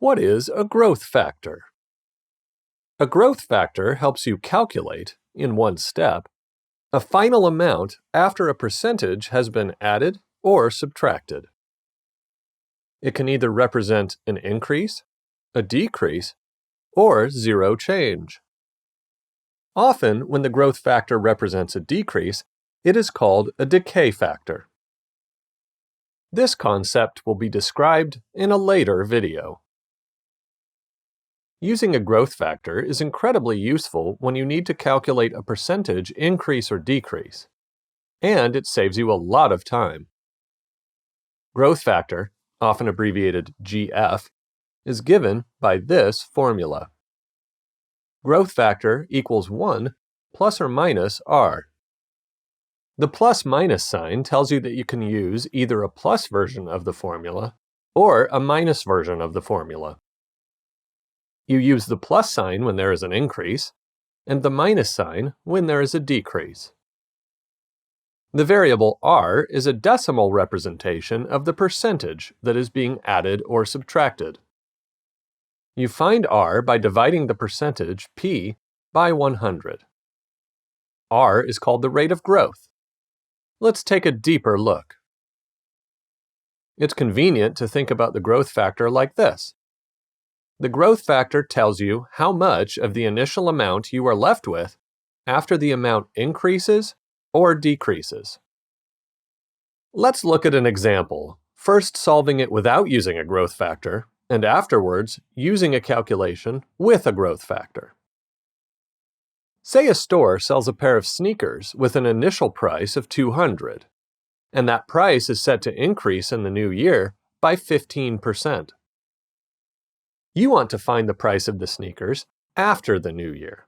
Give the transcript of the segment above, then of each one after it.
What is a growth factor? A growth factor helps you calculate, in one step, a final amount after a percentage has been added or subtracted. It can either represent an increase, a decrease, or zero change. Often, when the growth factor represents a decrease, it is called a decay factor. This concept will be described in a later video. Using a growth factor is incredibly useful when you need to calculate a percentage increase or decrease, and it saves you a lot of time. Growth factor, often abbreviated GF, is given by this formula. Growth factor equals 1 plus or minus R. The plus-minus sign tells you that you can use either a plus version of the formula or a minus version of the formula. You use the plus sign when there is an increase, and the minus sign when there is a decrease. The variable R is a decimal representation of the percentage that is being added or subtracted. You find R by dividing the percentage P by 100. R is called the rate of growth. Let's take a deeper look. It's convenient to think about the growth factor like this. The growth factor tells you how much of the initial amount you are left with after the amount increases or decreases. Let's look at an example, first solving it without using a growth factor, and afterwards using a calculation with a growth factor. Say a store sells a pair of sneakers with an initial price of $200, and that price is set to increase in the new year by 15%. You want to find the price of the sneakers after the new year.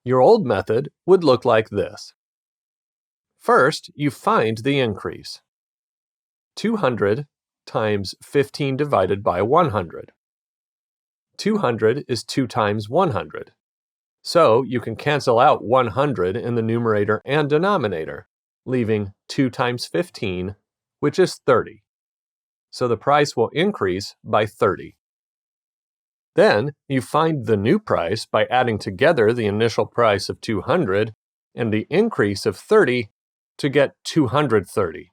Your old method would look like this. First, you find the increase. 200 times 15 divided by 100. 200 is 2 times 100. So you can cancel out 100 in the numerator and denominator, leaving 2 times 15, which is 30. So the price will increase by 30. Then you find the new price by adding together the initial price of 200 and the increase of 30 to get 230.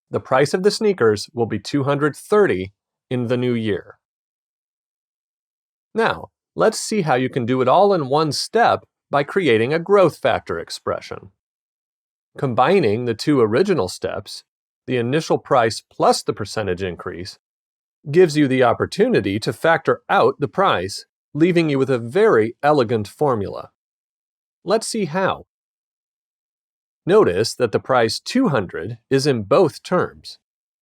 The price of the sneakers will be 230 in the new year. Now, let's see how you can do it all in one step by creating a growth factor expression. Combining the two original steps, the initial price plus the percentage increase, gives you the opportunity to factor out the price, leaving you with a very elegant formula. Let's see how. Notice that the price 200 is in both terms,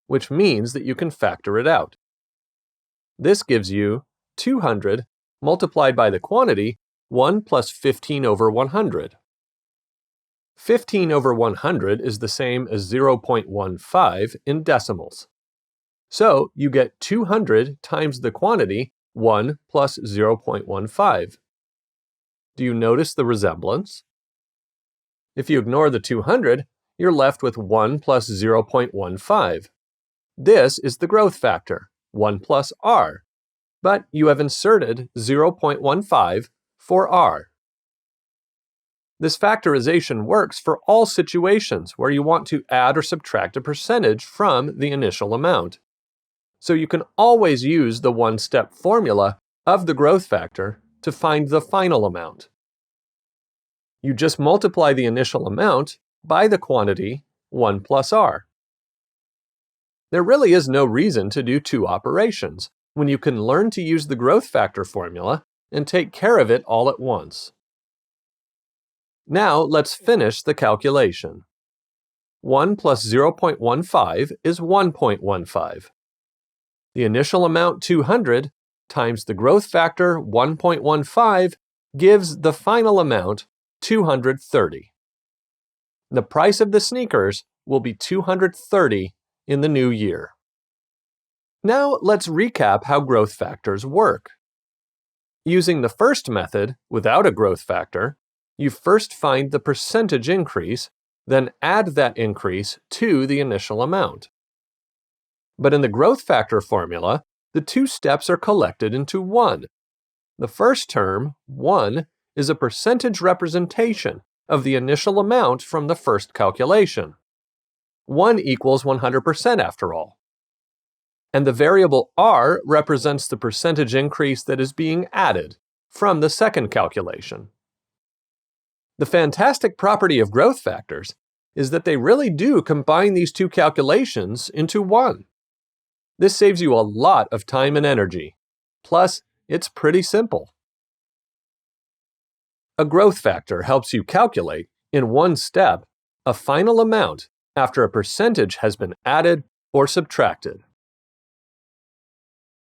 which means that you can factor it out. This gives you 200 multiplied by the quantity 1 plus 15 over 100. 15 over 100 is the same as 0.15 in decimals. So you get 200 times the quantity 1 plus 0.15. Do you notice the resemblance? If you ignore the 200, you're left with 1 plus 0.15. This is the growth factor, 1 plus R, but you have inserted 0.15 for R. This factorization works for all situations where you want to add or subtract a percentage from the initial amount. So you can always use the one-step formula of the growth factor to find the final amount. You just multiply the initial amount by the quantity 1 plus R. There really is no reason to do two operations when you can learn to use the growth factor formula and take care of it all at once. Now let's finish the calculation. 1 plus 0.15 is 1.15. The initial amount 200 times the growth factor 1.15 gives the final amount 230. The price of the sneakers will be 230 in the new year. Now let's recap how growth factors work. Using the first method without a growth factor, you first find the percentage increase, then add that increase to the initial amount. But in the growth factor formula, the two steps are collected into one. The first term, 1, is a percentage representation of the initial amount from the first calculation. 1 equals 100% after all. And the variable r represents the percentage increase that is being added from the second calculation. The fantastic property of growth factors is that they really do combine these two calculations into one. This saves you a lot of time and energy. Plus, it's pretty simple. A growth factor helps you calculate, in one step, a final amount after a percentage has been added or subtracted.